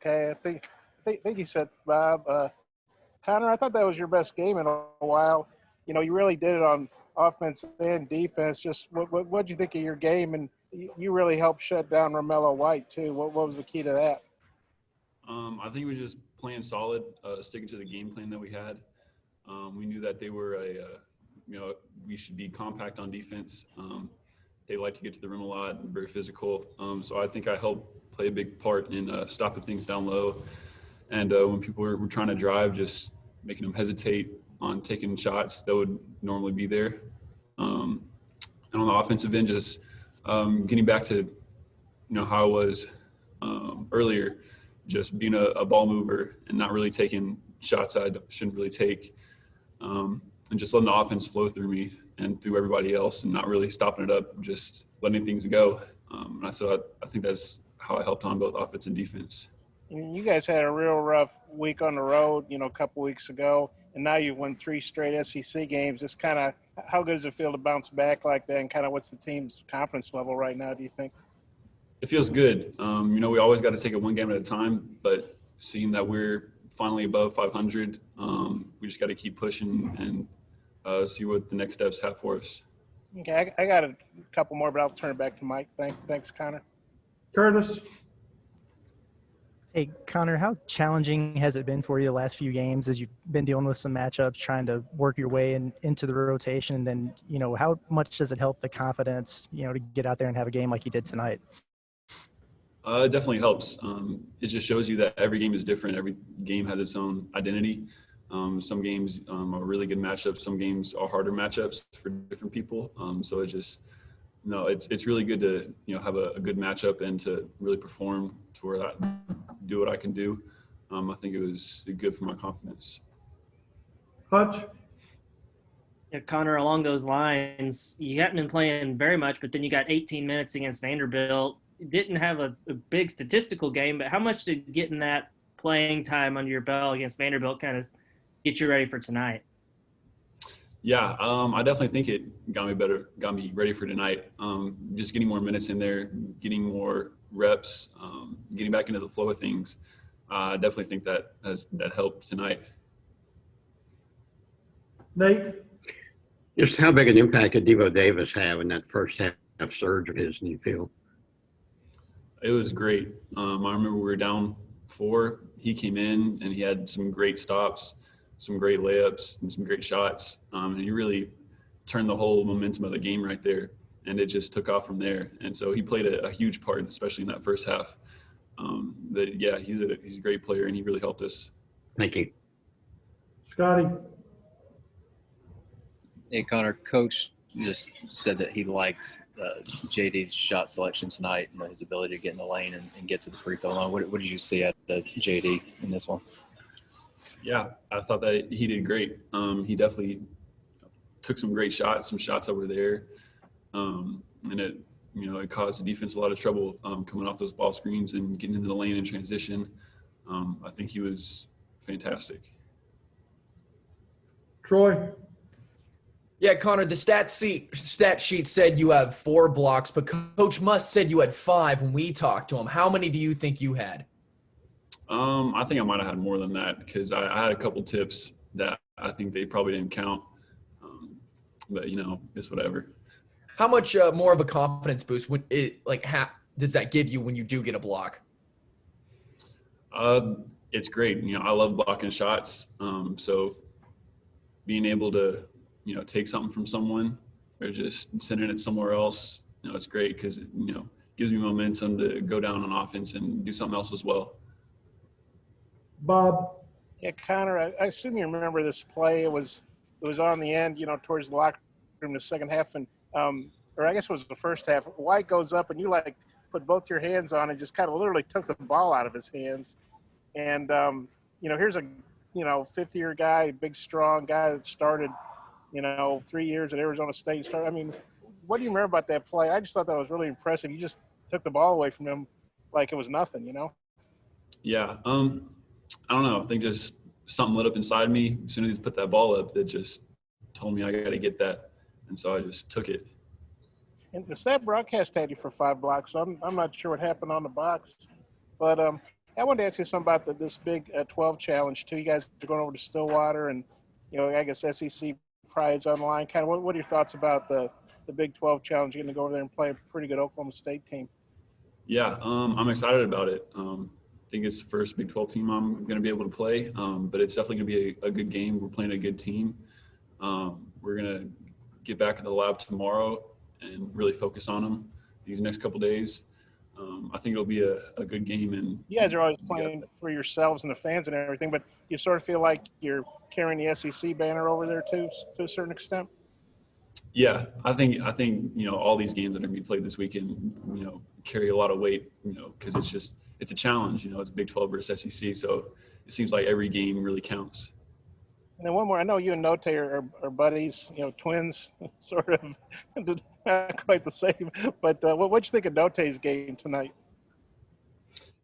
Okay, I think you said Bob. Connor, I thought that was your best game in a while. You really did it on offense and defense. Just what did you think of your game? And you really helped shut down Romello White too. What was the key to that? I think it was just playing solid, sticking to the game plan that we had. We knew that they were we should be compact on defense. They like to get to the rim a lot, very physical. So I think I helped play a big part in stopping things down low. And when people were trying to drive, just making them hesitate on taking shots that would normally be there. And on the offensive end, just getting back to how I was earlier, just being a ball mover and not really taking shots I shouldn't really take, and just letting the offense flow through me and through everybody else, and not really stopping it up, just letting things go. So I think that's how I helped on both offense and defense. You guys had a real rough week on the road, a couple weeks ago, and now you've won 3 straight SEC games. Just kind of, how good does it feel to bounce back like that, and kind of what's the team's confidence level right now, do you think? It feels good. We always got to take it one game at a time, but seeing that we're finally above 500, we just got to keep pushing and see what the next steps have for us. Okay, I got a couple more, but I'll turn it back to Mike. Thanks, Connor. Curtis. Hey, Connor, how challenging has it been for you the last few games as you've been dealing with some matchups, trying to work your way into the rotation? And then, how much does it help the confidence, to get out there and have a game like you did tonight? It definitely helps. It just shows you that every game is different. Every game has its own identity. Some games are really good matchups. Some games are harder matchups for different people. So it's really good to have a good matchup and to really perform to where I do what I can do. I think it was good for my confidence. Hutch. Yeah, Connor, along those lines, you haven't been playing very much, but then you got 18 minutes against Vanderbilt. Didn't have a big statistical game, but how much did getting that playing time under your belt against Vanderbilt kind of get you ready for tonight? Yeah, I definitely think it got me ready for tonight. Just getting more minutes in there, getting more reps, getting back into the flow of things. I definitely think that helped tonight. Nate. Just how big an impact did Devo Davis have in that first half surge of his, do you feel? It was great. I remember we were down 4. He came in and he had some great stops, some great layups, and some great shots. And he really turned the whole momentum of the game right there. And it just took off from there. And so he played a huge part, especially in that first half. He's a great player, and he really helped us. Thank you. Scotty. Hey, Connor, Coach just said that he liked JD's shot selection tonight and his ability to get in the lane and get to the free throw line. What did you see at the JD in this one? Yeah, I thought that he did great. He definitely took some great shots, some shots that were there. And it caused the defense a lot of trouble coming off those ball screens and getting into the lane in transition. I think he was fantastic. Troy. Yeah, Connor, the stat sheet said you have 4 blocks, but Coach Must said you had 5 when we talked to him. How many do you think you had? I think I might have had more than that because I had a couple tips that I think they probably didn't count. But, it's whatever. How much more of a confidence boost does that give you when you do get a block? It's great. I love blocking shots. So being able to, take something from someone or just sending it somewhere else, it's great because it, gives me momentum to go down on offense and do something else as well. Bob. Yeah, Connor, I assume you remember this play. It was on the end, towards the locker room in the second half, and or I guess it was the first half. White goes up, and you put both your hands on and just kind of literally took the ball out of his hands. And here's a 50-year guy, big strong guy that started 3 years at Arizona State. What do you remember about that play? I just thought that was really impressive. You just took the ball away from him like it was nothing, Yeah. I don't know. I think just something lit up inside me. As soon as he put that ball up, that just told me I got to get that. And so I just took it. And the stat broadcast had you for 5 blocks, so I'm not sure what happened on the box. But I wanted to ask you something about this Big 12 challenge too. You guys are going over to Stillwater, and I guess SEC pride's on the line. Kind of, what are your thoughts about the Big 12 challenge? You're going to go over there and play a pretty good Oklahoma State team. Yeah, I'm excited about it. I think it's the first Big 12 team I'm going to be able to play, but it's definitely going to be a good game. We're playing a good team. We're going to get back in the lab tomorrow and really focus on them these next couple days. I think it'll be a good game. And you guys are always playing for yourselves and the fans and everything, but you sort of feel like you're carrying the SEC banner over there too, to a certain extent. Yeah, I think all these games that are going to be played this weekend, carry a lot of weight, because it's a challenge. It's Big 12 versus SEC, so it seems like every game really counts. And then one more, I know you and Note are buddies, twins, sort of, not quite the same. But what'd you think of Note's game tonight?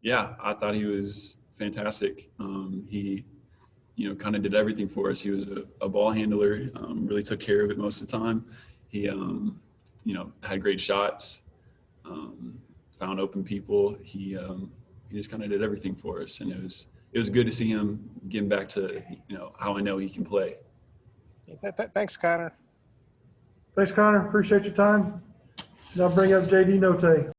Yeah, I thought he was fantastic. He, kind of did everything for us. He was a ball handler, really took care of it most of the time. He, had great shots, found open people. He just kind of did everything for us, and it was good to see him getting back to how I know he can play. Thanks, Connor. Thanks, Connor. Appreciate your time. Now bring up JD Note.